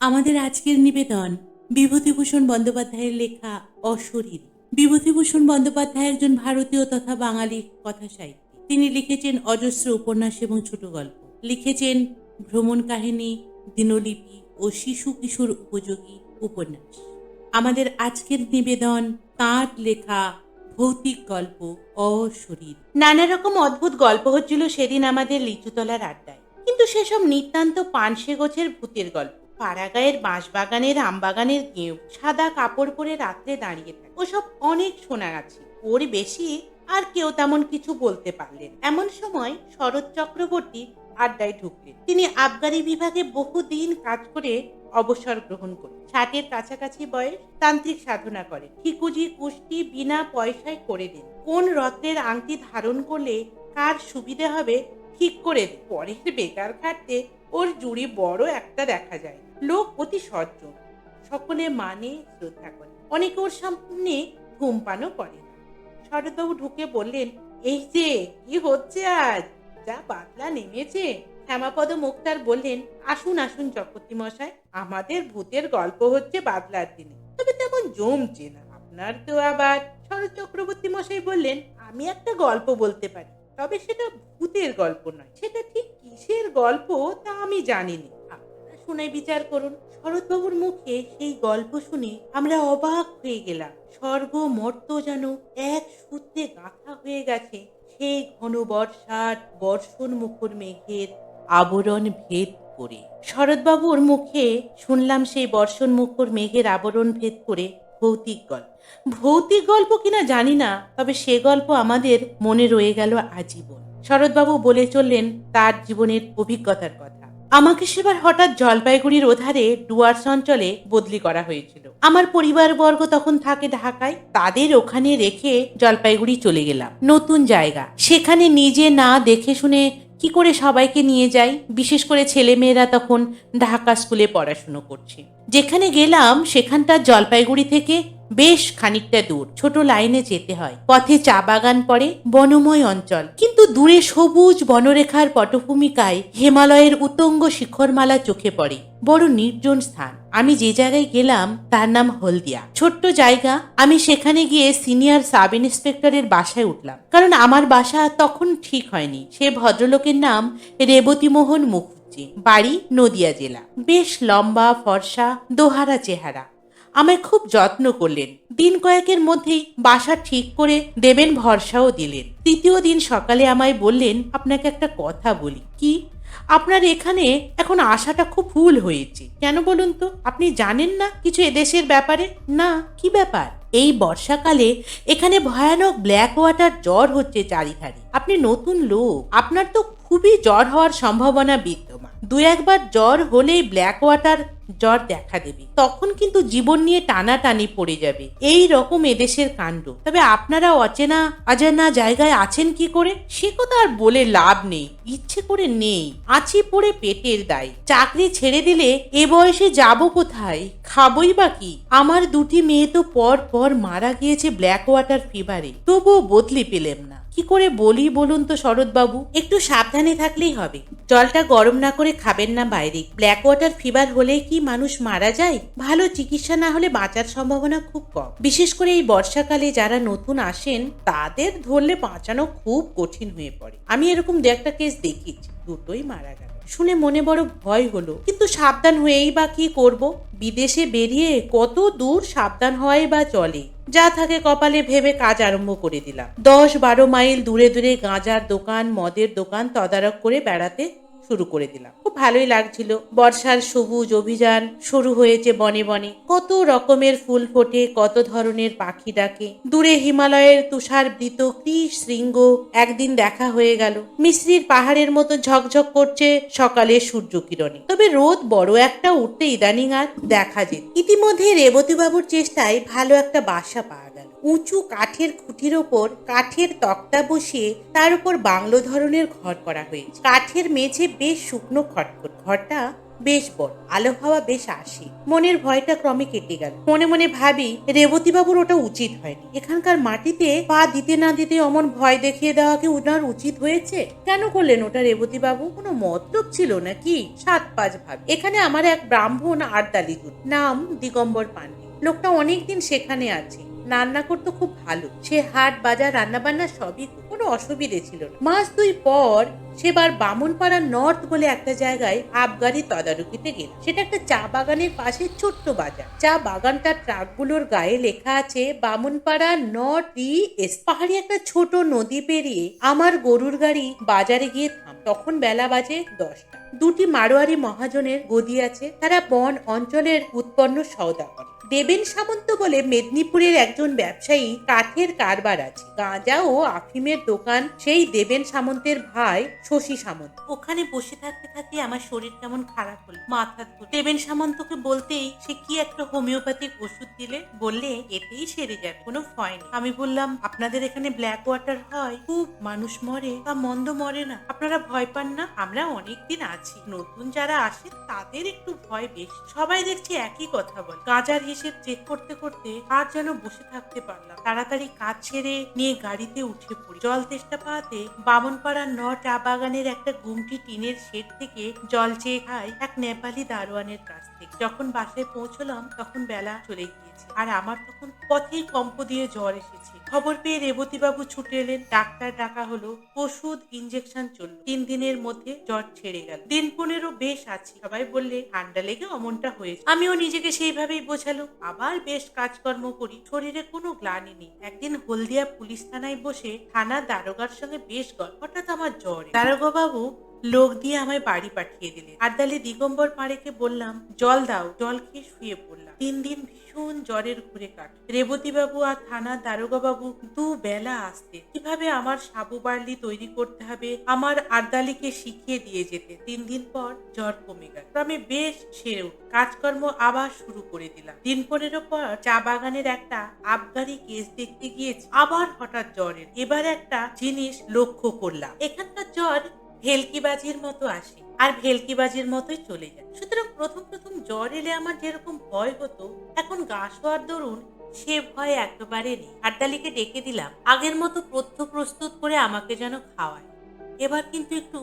আমাদের আজকের নিবেদন বিভূতিভূষণ বন্দ্যোপাধ্যায়ের লেখা অশরীরী। বিভূতিভূষণ বন্দ্যোপাধ্যায় একজন ভারতীয় তথা বাঙালি কথাসাহিত্যিক। তিনি লিখেছেন অজস্র উপন্যাস এবং ছোট গল্প, লিখেছেন ভ্রমণ কাহিনী, দিনলিপি ও শিশু কিশোর উপযোগী উপন্যাস। আমাদের আজকের নিবেদন তাঁর লেখা ভৌতিক গল্প অশরীরী। নানা রকম অদ্ভুত গল্প হচ্ছিল সেদিন আমাদের লিচুতলার আড্ডায়, কিন্তু সেসব নিতান্ত পানসে গোছের ভূতের গল্প। পাড়াগাঁয়ের বাঁশবাগানের আমবাগানের গেঁয়ো সাদা কাপড় পরে রাত্রে দাঁড়িয়ে থাকে, ওসব অনেক শোনা গেছে। ওর বেশি আর কেউ তেমন কিছু বলতে পারলেন। এমন সময় শরৎ চক্রবর্তী আড্ডায় ঢুকলেন। তিনি আবগারি বিভাগে বহুদিন কাজ করে অবসর গ্রহণ করে 60-এর কাছাকাছি বয়স। তান্ত্রিক সাধনা করে, ঠিকুজি কুষ্টি বিনা পয়সায় করে দেন। কোন রত্নের আংটি ধারণ করলে কার সুবিধে হবে ঠিক করে দেন। পরের বেকার খাটতে ওর জুড়ি বড় একটা দেখা যায়। লোক অতি সজ্জন, সকলে মানে শ্রদ্ধা করে, অনেকে ওর সামনে ধূমপানও করে। শরৎবাবু ঢুকে বললেন, এই যে কি হচ্ছে আজ, যা বাতলা নেমেছে। শ্যামাপদ মুক্তার বললেন, আসুন আসুন চক্রবর্তী মশাই, আমাদের ভূতের গল্প হচ্ছে বাদলার দিনে, তবে তেমন জমছে না। আপনার তো আবার। শরৎ চক্রবর্তী মশাই বললেন, আমি একটা গল্প বলতে পারি, তবে সেটা ভূতের গল্প নয়। সেটা ঠিক কিসের গল্প তা আমি জানি না, আপনারা শুনে বিচার করুন। শরৎবাবুর মুখে সেই গল্প শুনে আমরা অবাক হয়ে গেলাম। স্বর্গ মর্ত যেন এক সূত্রে গাঁথা হয়ে গেছে সেই ঘন বর্ষার বর্ষণ মুখর মেঘের আবরণ ভেদ করে। শরৎবাবুর মুখে শুনলাম সেই বর্ষণ মুখর মেঘের আবরণ ভেদ করে ভৌতিক গল্প। ভৌতিক গল্প কিনা জানি না, তবে সে গল্প আমাদের মনে রয়ে গেল আজীবন। শরৎবাবু বলে চললেন তার জীবনের অভিজ্ঞতার কথা। আমাকে সেবার হঠাৎ জলপাইগুড়ির ওধারে ডুয়ার্স অঞ্চলে বদলি করা হয়েছিল। আমার পরিবারবর্গ তখন থাকে ঢাকায়, তাদের ওখানে রেখে জলপাইগুড়ি চলে গেলাম। নতুন জায়গা, সেখানে নিজে না দেখে শুনে কি করে সবাইকে নিয়ে যাই। বিশেষ করে ছেলেমেয়েরা তখন ঢাকা স্কুলে পড়াশুনো করছে। যেখানে গেলাম সেখানটা জলপাইগুড়ি থেকে বেশ খানিকটা দূর, ছোট লাইনে যেতে হয়। পথে চা বাগান পড়ে, বনময় অঞ্চল, কিন্তু দূরে সবুজ বনরেখার পটভূমিকায় হিমালয়ের উত্তুঙ্গ শিখরমালা চোখে পড়ে। বড় নির্জন স্থান। আমি যে জায়গায় গেলাম তার নাম হলদিয়া। ছোট্ট জায়গা। আমি সেখানে গিয়ে সিনিয়র সাব ইন্সপেক্টরের বাসায় উঠলাম, কারণ আমার বাসা তখন ঠিক হয়নি। সে ভদ্রলোকের নাম রেবতীমোহন মুখুজ্জি, বাড়ি নদিয়া জেলা। বেশ লম্বা ফর্সা, দোহারা চেহারা। আমায় খুব যত্ন করলেন। দিন কয়েকের মধ্যেই বাসা ঠিক করে দেবেন ভরসাও দিলেন। তৃতীয় দিন সকালে আমায় বললেন, আপনাকে একটা কথা বলি। কি? আপনার এখানে এখন আসাটা খুব ভুল হয়েছে। কেন বলুন তো? আপনি জানেন না কিছু এদেশের ব্যাপারে? না। কি ব্যাপার? এই বর্ষাকালে এখানে ভয়ানক ব্ল্যাক ওয়াটার জ্বর হচ্ছে চারিধারে। আপনি নতুন লোক, আপনার তো খুবই জ্বর হওয়ার সম্ভাবনা বিদ্যমান। দু একবার জ্বর হলেই ব্ল্যাক ওয়াটার জ্বর দেখা দেবে, তখন কিন্তু জীবন নিয়ে টানাটানি পড়ে যাবে। এই রকম এদেশের কাণ্ড। তবে আপনারা অচেনা অজানা জায়গায় আছেন কি করে? সে কথা আর বলে লাভ নেই, ইচ্ছে করে নেই। আছি পড়ে পেটের দায়। চাকরি ছেড়ে দিলে এ বয়সে যাব কোথায়? খাবই বা কি? আমার দুটি মেয়ে তো পর পর মারা গিয়েছে ব্ল্যাক ওয়াটার ফিভারে, তবুও বদলি পেলাম না। কি করে বলি বলুন তো শরৎবাবু? একটু সাবধানে থাকলেই হবে। জলটা গরম না করে খাবেন না বাইরে। ব্ল্যাক ওয়াটার ফিভার হলে কি মানুষ মারা যায়? ভালো চিকিৎসা না হলে বাঁচার সম্ভাবনা খুব কম। বিশেষ করে এই বর্ষাকালে যারা নতুন আসেন তাদের ধরলে বাঁচানো খুব কঠিন হয়ে পড়ে। আমি এরকম দু একটা কেস দেখেছি, দুটোই মারা গেল। শুনে মনে বড় ভয় হলো, কিন্তু সাবধান হয়েই বা কি করব? বিদেশে বেরিয়ে কত দূর সাবধান হওয়াই বা চলে। যা থাকে কপালে ভেবে কাজ আরম্ভ করে দিলাম। 10-12 মাইল দূরে দূরে গাঁজার দোকান, মদের দোকান তদারক করে বেড়াতে শুরু করে দিলাম। খুব ভালোই লাগছিল। বর্ষার সবুজ অভিযান শুরু হয়েছে বনে বনে। কত রকমের ফুল ফোটে, কত ধরনের পাখি ডাকে। দূরে হিমালয়ের তুষারবৃত কৃষ শৃঙ্গ একদিন দেখা হয়ে গেল। মিশ্রির পাহাড়ের মতো ঝকঝক করছে সকালের সূর্য কিরণে। তবে রোদ বড় একটা উঠতে ইদানিং আর দেখা যেত। ইতিমধ্যে রেবতীবাবুর চেষ্টায় ভালো একটা বাসা পাওয়া গেল। উঁচু কাঠের খুঁটির ওপর কাঠের তক্তা বসিয়ে তার উপর বাংলো ধরনের ঘর করা হয়েছে। কাঠের মেঝে বেশ শুকনো খটখট। ঘরটা বেশ বড়, আলো হাওয়া বেশ আসে। মনের ভয়টা ক্রমে কেটে গেল। মনে মনে ভাবি, রেবতীবাবুর ওটা উচিত হয়নি। এখানকার মাটিতে পা দিতে না দিতে অমন ভয় দেখিয়ে দেওয়া কি ওনার উচিত হয়েছে? কেন করলেন ওটা রেবতীবাবু? কোনো মতলব ছিল নাকি? 7-5 ভাব। এখানে আমার এক ব্রাহ্মণ আর্দালি জুট, নাম দিগম্বর পান্ডে। লোকটা অনেকদিন সেখানে আছে। রান্না করতো খুব ভালো। সে হাট বাজার রান্না বান্না সবই, কোনো অসুবিধে ছিল না। মাস 2 পর সেবার বামুনপাড়া নর্থ বলে একটা জায়গায় আবগারি তদারকিতে গেল। সেটা একটা চা বাগানের পাশে ছোট্ট বাজার। চা বাগানটার ট্রাকগুলোর গায়ে লেখা আছে বামুনপাড়া নর্থ এস। পাহাড়ি একটা ছোট নদী পেরিয়ে আমার গরুর গাড়ি বাজারে গিয়ে থাম। তখন বেলা বাজে 10টা। দুটি মারোয়ারি মহাজনের গদি আছে। তারা বন অঞ্চলের উৎপন্ন সওদা করে। দেবেন সামন্ত বলে মেদিনীপুরের একজন ব্যবসায়ী কাঠের কারবার আছে। গাঁজা ও আফিমের দোকান সেই দেবেন সামন্তের ভাই শশী সামন্ত। ওখানে বসে থাকতে থাকতে আমার শরীর কেমন খারাপ হলো, মাথা ধরে। দেবেন সামন্তকে বলতেই সে কি একটা হোমিওপ্যাথিক ওষুধ দিলে, বললে এতেই সেরে যাবে, কোনো ভয় নেই। আমি বললাম, আপনাদের এখানে ব্ল্যাক ওয়াটার হয়, খুব মানুষ মরে, তা মন্দ মরে না, আপনারা ভয় পান না? আমরা অনেকদিন আছি, নতুন যারা আসে তাদের একটু ভয় বেশি। সবাই দেখছি একই কথা বল। গাঁজার হিসেব চেক করতে করতে আর যেন বসে থাকতে পারলাম। তাড়াতাড়ি কাজ ছেড়ে নিয়ে গাড়িতে উঠে পড়ি। জল তেষ্টা পাওয়াতে বামনপাড়ার চা বাগানের একটা গুমটি টিনের শেড থেকে জল চেয়ে খাই এক নেপালি দারোয়ানের কাছ থেকে। যখন বাসায় পৌঁছলাম তখন বেলা চলে গিয়েছে, আর আমার তখন পথেই কম্প দিয়ে জ্বর এসেছে। খবর পেয়ে রেবতীবাবু ছুটে এলেন। ডাক্তার ডাকা হলো, ওষুধ ইঞ্জেকশন চলল। 3 দিনের মধ্যে জ্বর ছেড়ে গেল। দিন 15 বেশ আছি। সবাই বললে ঠান্ডা লেগে অমনটা হয়েছে। আমিও নিজেকে সেইভাবেই বোঝালো। আবার বেশ কাজকর্ম করি, শরীরে কোনো গ্লানি নেই। একদিন হলদিয়া পুলিশ থানায় বসে থানার দারোগার সঙ্গে বেশ গল্প। হঠাৎ আমার জ্বর। দারোগা বাবু লোক দিয়ে আমায় বাড়ি পাঠিয়ে দিলেন। আর্দালি দিগম্বর পাড়েকে বললাম, জল দাও। জল খেয়ে শুয়ে পড়লাম। 3 দিন ভীষণ জ্বরের ঘুরে কাট। রেবতীবাবু আর থানার দারোগা বাবু 2 বেলা আসতে। কিভাবে আমার সাবু বার্লি তৈরি করতে হবে আমার আর্দালিকে শিখিয়ে দিয়ে যেতে। 3 দিন পর জ্বর কমে গেল। আমি বেশ সেরে উঠল। কাজকর্ম আবার শুরু করে দিলাম। দিন 15 পর চা বাগানের একটা আবগারি কেস দেখতে গিয়েছি। আবার হঠাৎ জ্বরের। এবার একটা জিনিস লক্ষ্য করলাম, এখানকার জ্বর ভেলকিবাজির মতো আসে আর ভেলকিবাজির মতোই চলে যায়। সুতরাং প্রথম জ্বর এলে আমার যেরকম ভয় হতো, এখন গা শোয়ার দরুন সে ভয় একেবারে নেই। আর্দালিকে ডেকে দিলাম। আগের মতো পথ্য প্রস্তুত করে আমাকে যেন খাওয়ায়। এবার কিন্তু একটু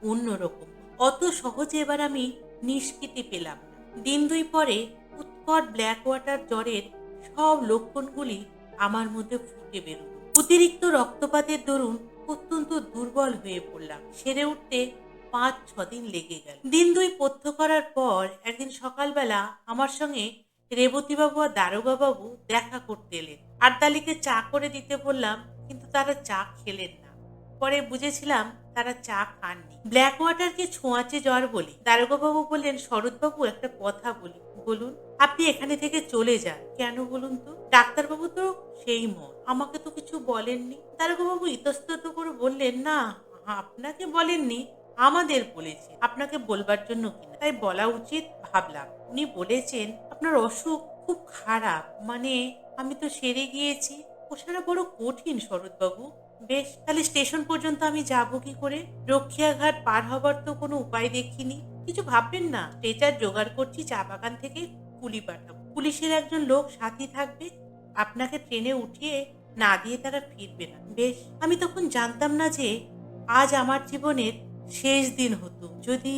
অন্যরকম। অত সহজে এবার আমি নিষ্কৃতি পেলাম না। দিন 2 পরে উৎকট ব্ল্যাক ওয়াটার জ্বরের সব লক্ষণগুলি আমার মধ্যে ফুটে বেরোল। অতিরিক্ত রক্তপাতের দরুন অত্যন্ত দুর্বল হয়ে পড়লাম। সেরে উঠতে 5-6 দিন লেগে গেল। দিন 2 পথ্য করার পর একদিন সকালবেলা আমার সঙ্গে রেবতীবাবু আর দারোগা বাবু দেখা করতে এলেন। আর্দালিকে চা করে দিতে বললাম, কিন্তু তারা চা খেলেন না। পরে বুঝেছিলাম তারা চা খাননি। ব্ল্যাক ওয়াটারকে ছোঁয়াচে জ্বর বলি। দারোগা বাবু বললেন, শরৎবাবু একটা কথা বলি। বলুন। আপনি এখানে থেকে চলে যান। কেন বলুন তো? ডাক্তারবাবু তো সেই মত, আমাকে তো কিছু বলেননি। দারোগা বাবু ইতস্তত করে বললেন, না আপনাকে বলেননি, আমাদের বলেছে। আপনাকে বলবার জন্য কিনা, তাই বলা উচিত ভাবলাম। উনি বলেছেন আপনার অসুখ খুব খারাপ, মানে আমি তো সেরে গিয়েছি। ও সারা বড় কঠিন শরৎবাবু। বেশ, তাহলে স্টেশন পর্যন্ত আমি যাব কি করে? রক্ষিয়াঘাট পার হবার তো কোনো উপায় দেখিনি। কিছু ভাববেন না, স্ট্রেচার জোগাড় করছি, চা বাগান থেকে কুলি পাঠাবো। পুলিশের একজন লোক সাথী থাকবে, আপনাকে ট্রেনে উঠিয়ে না দিয়ে তারা ফিরবে না। বেশ। আমি তখন জানতাম না যে আজ আমার জীবনের শেষ দিন হতো যদি,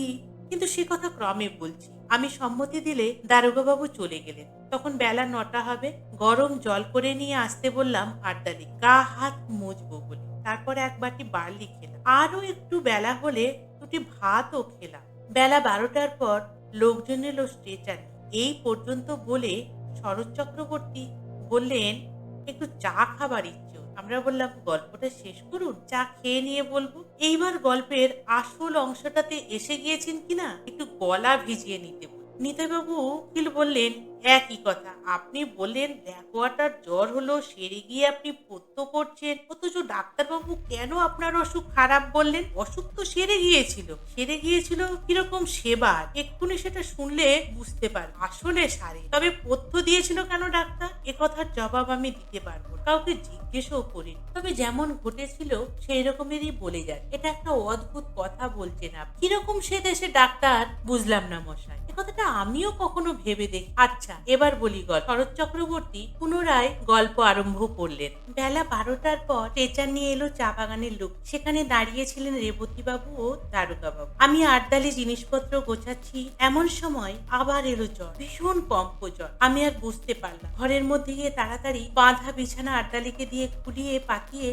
কিন্তু সে কথা ক্রমে বলছি। আমি সম্মতি দিলে দারোগাবাবু চলে গেলেন। তখন বেলা 9টা হবে। গরম জল করে নিয়ে আসতে বললাম আর্দালি, গা হাত মুছবো বলে। তারপর 1 বাটি বার্লি খেলাম। আরো একটু বেলা হলে 2টি ভাতও খেলাম। বেলা 12টার পর লোকজন এলো স্ট্রেচার। এই পর্যন্ত বলে শরৎ চক্রবর্তী বললেন, একটু চা খাবার ইচ্ছে। আমরা বললাম, গল্পটা শেষ করুন, চা খেয়ে নিয়ে বলবো। এইবার গল্পের আসল অংশটাতে এসে গিয়েছেন কিনা একটু গলা ভিজিয়ে নিতে বলুন। নিতাইবাবু উকিল বললেন, একই কথা। আপনি বললেন ব্ল্যাক ওয়াটার জ্বর হলো, সেরে গিয়ে আপনি পথ্য করছেন, অথচ ডাক্তারবাবু কেন আপনার অসুখ খারাপ বললেন? অসুখ তো সেরে গিয়েছিল কিরকম সেবার, এক্ষুনি সেটা শুনলে বুঝতে পার। আসলে সারে, তবে পথ্য দিয়েছিল কেন ডাক্তার? কথার জবাব আমি দিতে পারবো না। কাউকে জিজ্ঞেসও করি, তবে যেমন ঘটেছিল সেই রকমেরই বলে যান। এটা একটা অদ্ভুত কথা বলছেন আপনি। কিরকম সে দেশে ডাক্তার বুঝলাম না মশাই, কথাটা আমিও কখনো ভেবে দেখি। আচ্ছা এবার বলি গল্প। শরৎ চক্রবর্তী পুনরায় গল্প আরম্ভ করলেন। বেলা 12টার পর স্ট্রেচার নিয়ে এলো চা বাগানের লোক। সেখানে দাঁড়িয়েছিলেন রেবতীবাবু ও দারোগাবাবু। আমি আড়দালে জিনিসপত্র গোছাচ্ছি, এমন সময় আবার এলো জ্বর, ভীষণ কম্প জ্বর। আমি আর বুঝতে পারলাম, ঘরের মধ্যে গিয়ে তাড়াতাড়ি বাঁধা বিছানা আড়দালিকে দিয়ে খুলিয়ে পাকিয়ে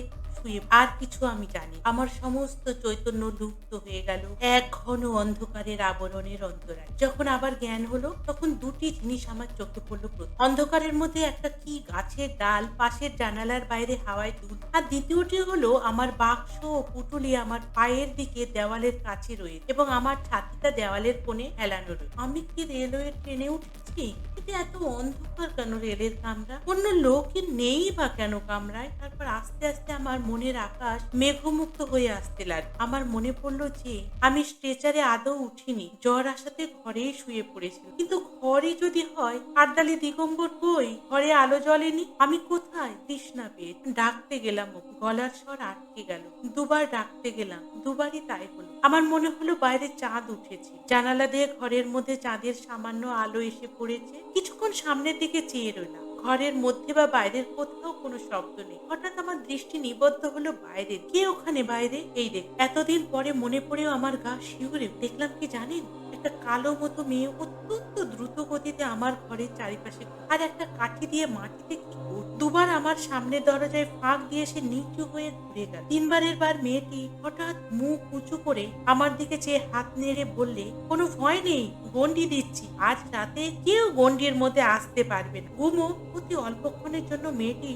আর কিছু আমি জানি। আমার সমস্ত চৈতন্য লুপ্ত হয়ে গেল এক ঘন অন্ধকারের আবরণের অন্তরায়। যখন আবার জ্ঞান হলো তখন দুটি জিনিস আমার চোখে পড়লো। প্রথম, অন্ধকারের মধ্যে একটা কি গাছের ডাল পাশের জানালার বাইরে হাওয়ায় দুল, আর দ্বিতীয়টি হলো আমার বাক্স ও পুটুলি আমার পায়ের দিকে দেওয়ালের কাছে রয়েছে এবং আমার ছাতিটা দেওয়ালের কোণে হেলানো রয়েছে। আমি কি রেলওয়ে ট্রেনে উঠেছি? কিন্তু এত অন্ধকার কেন রেলের কামরা? অন্য লোকই নেই বা কেন কামরায়? তারপর আস্তে আস্তে আমার মনের আকাশ মেঘমুক্ত হয়ে আসতে লাগলো। আমার মনে পড়লো যে আমি স্ট্রেচারে আদৌ উঠিনি, জ্বর আসাতে ঘরেই শুয়ে পড়েছিল। কিন্তু ঘরে যদি হয়, আড়দালে দিগম্বর কই? ঘরে আলো জ্বলেনি। আমি কোথায়? তৃষ্ণা পেয়ে ডাকতে গেলাম, গলার স্বর আটকে গেল। দুবার ডাকতে গেলাম, দুবারই তাই হলো। আমার মনে হলো বাইরে চাঁদ উঠেছে। জানালা দিয়ে ঘরের মধ্যে চাঁদের সামান্য আলো এসে পড়েছে। কিছুক্ষণ সামনের দিকে চেয়ে রইলাম। ঘরের মধ্যে বা বাইরের কোথাও কোনো শব্দ নেই। হঠাৎ আমার দৃষ্টি নিবদ্ধ হলো বাইরে। কে ওখানে বাইরে? এই দেখ। এতদিন পরে মনে পড়েও আমার গা শিউরে। দেখলাম কি জানেন? একটা কালো মতো মেয়ে অত্যন্ত দ্রুত গতিতে আমার ঘরের চারিপাশে, আর একটা কাঠি দিয়ে মাটিতে কি করছে। দুবার আমার সামনের দরজায় ফাঁক দিয়ে সে নিচু হয়ে ঘুরে গেল। তিনবারের বার মেয়েটি হঠাৎ মুখ উঁচু করে আমার দিকে চেয়ে হাত নেড়ে বললে, কোনো ভয় নেই, গন্ডি দিচ্ছি। আজ রাতে কেউ গন্ডির মধ্যে আসতে পারবে না, ঘুমো। অতি অল্পক্ষণের জন্য মেয়েটি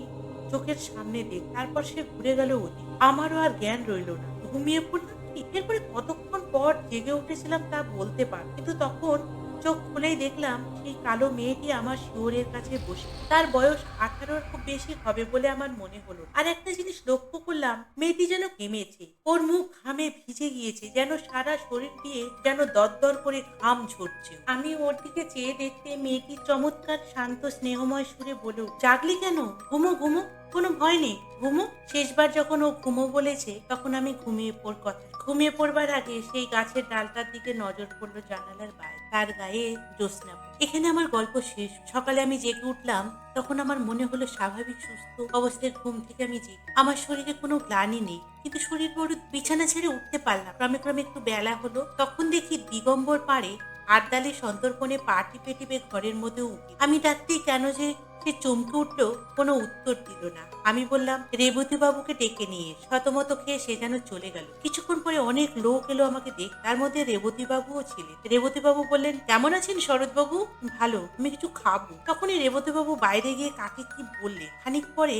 চোখের সামনে দেখ, তারপর সে ঘুরে গেল ওদিকে। আমারও আর জ্ঞান রইল না, ঘুমিয়ে পড়লাম। এরপরে কতক্ষণ পর জেগে উঠেছিলাম তা বলতে পার, কিন্তু তখন চোখ খুলেই দেখলাম সেই কালো মেয়েটি আমার শিওরের কাছে বসে। তার বয়স 18-র খুব বেশি হবে বলে আমার মনে হলো। আর একটা জিনিস লক্ষ্য করলাম, মেয়েটি যেন ঘেমেছে। ওর মুখ ঘামে ভিজে গিয়েছে, যেন সারা শরীর দিয়ে যেন দরদর করে ঘাম ঝরছে। আমি ওর দিকে চেয়ে দেখতে মেয়েটি চমৎকার শান্ত স্নেহময় সুরে বলে, জাগলি কেন? ঘুমো ঘুমো, কোনো ভয় নেই, ঘুমো। শেষবার যখন ও ঘুমো বলেছে তখন আমি ঘুমিয়ে পড়বার আগে সেই গাছের ডালটার দিকে নজর পড়লো জানালার বাইরে। তার গায়ে জ্যোৎস্না। এখানে আমার গল্প শেষ। সকালে আমি জেগে উঠলাম, তখন আমার মনে হলো স্বাভাবিক সুস্থ অবস্থায় ঘুম থেকে আমি জেগে। আমার শরীরে কোনো গ্লানি নেই, কিন্তু শরীর বড়। বিছানা ছেড়ে উঠতে পারলাম। ক্রমে ক্রমে একটু বেলা হলো, তখন দেখি দিগম্বর পাড়ে আড়দালে সন্তর্পণে পা টিপে টিপে ঘরের মধ্যে উঠি। আমি ডাকতেই কেন যে সে চমকে উঠলো, কোনো উত্তর দিল না। আমি বললাম, রেবতী বাবুকে ডেকে নিয়ে। শতমত খেয়ে সে যেন চলে গেল। কিছুক্ষণ পরে অনেক লোক এলো আমাকে দেখ, তার মধ্যে রেবতী বাবুও ছিলেন। রেবতী বাবু বললেন, কেমন আছেন শরৎ বাবু? ভালো, আমি কিছু খাবো। তখনই রেবতী বাবু বাইরে গিয়ে কাকে কি বললেন। খানিক পরে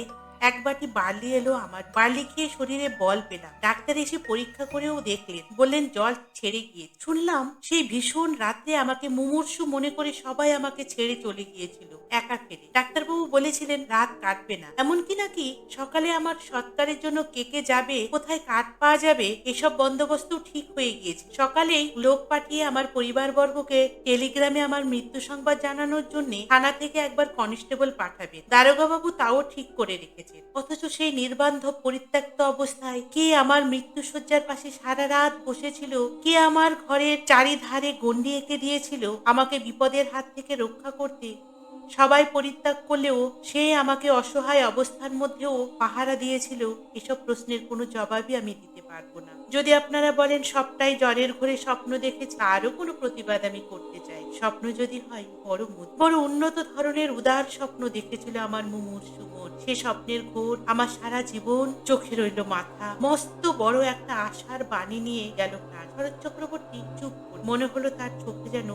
এক বাটি বার্লি এলো আমার। বার্লি খেয়ে শরীরে বল পেলাম। ডাক্তার এসে পরীক্ষা করেও দেখলেন, বললেন জল ছেড়ে গিয়ে। শুনলাম সেই ভীষণ রাত্রে আমাকে মুমূর্ষু মনে করে সবাই আমাকে ছেড়ে চলে গিয়েছিল একা ফেলে। ডাক্তারবাবু বলেছিলেন রাত কাটবে না, এমনকি নাকি সকালে আমার সৎকারের জন্য কে যাবে, কোথায় কাঠ পাওয়া যাবে, এসব বন্দোবস্ত ঠিক হয়ে গিয়েছে। সকালেই লোক পাঠিয়ে আমার পরিবারবর্গকে টেলিগ্রামে আমার মৃত্যু সংবাদ জানানোর জন্য থানা থেকে একবার কনস্টেবল পাঠাবে। দারোগাবাবু তাও ঠিক করে রেখেছে। অথচ সেই নির্বান্ধব পরিত্যক্ত অবস্থায় কে আমার মৃত্যুশয্যার পাশে সারা রাত বসেছিল, কে আমার ঘরের চারিধারে গণ্ডি এঁকে দিয়েছিল আমাকে বিপদের হাত থেকে রক্ষা করতে। সবাই পরিত্যাগ করলেও সে আমাকে অসহায় অবস্থার মধ্যেও পাহারা দিয়েছিল। এসব প্রশ্নের কোনো জবাবই আমি দিতে পারবো না। যদি আপনারা বলেন সবটাই জ্বরের ঘরে স্বপ্ন দেখেছে, আরো কোনো প্রতিবাদ আমি করতে চাই। স্বপ্ন যদি হয় বড় উন্নত ধরনের উদার স্বপ্ন দেখেছিল আমার মুমূর্ষু মন। সে স্বপ্নের ঘোর আমার সারা জীবন চোখে রইল মাথা। মস্ত বড় একটা আশার বাণী নিয়ে গেল প্রাণ। শরৎ চক্রবর্তী চুপ করে, মনে হলো তার চোখে যেন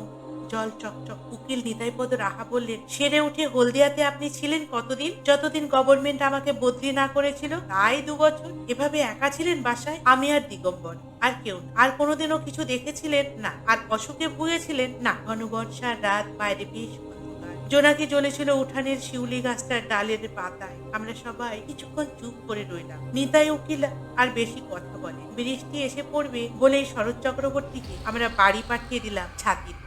জল চকচক। উকিল নিতাইপদ রাহা বললেন, সেরে উঠে হলদিয়াতে আপনি ছিলেন কতদিন? যতদিন গভর্নমেন্ট আমাকে বদলি না করেছিল, তাই 2 বছর। এভাবে একা ছিলেন বাসায়? আমি আর দিগম্বর, আর কেউ না। আর কোনোদিনও কিছু দেখেছিলেন? না। আর অসুখে ভুগেছিলেন? না। ঘনবর্ষার রাত, বাইরে বেশ অন্ধকার। জোনাকি জ্বলেছিল উঠানের শিউলি গাছটার ডালের পাতায়। আমরা সবাই কিছুক্ষণ চুপ করে রইলাম। নিতাই উকিল আর বেশি কথা বলে। বৃষ্টি এসে পড়বে বলেই শরৎ চক্রবর্তীকে আমরা বাড়ি পাঠিয়ে দিলাম ছাতির।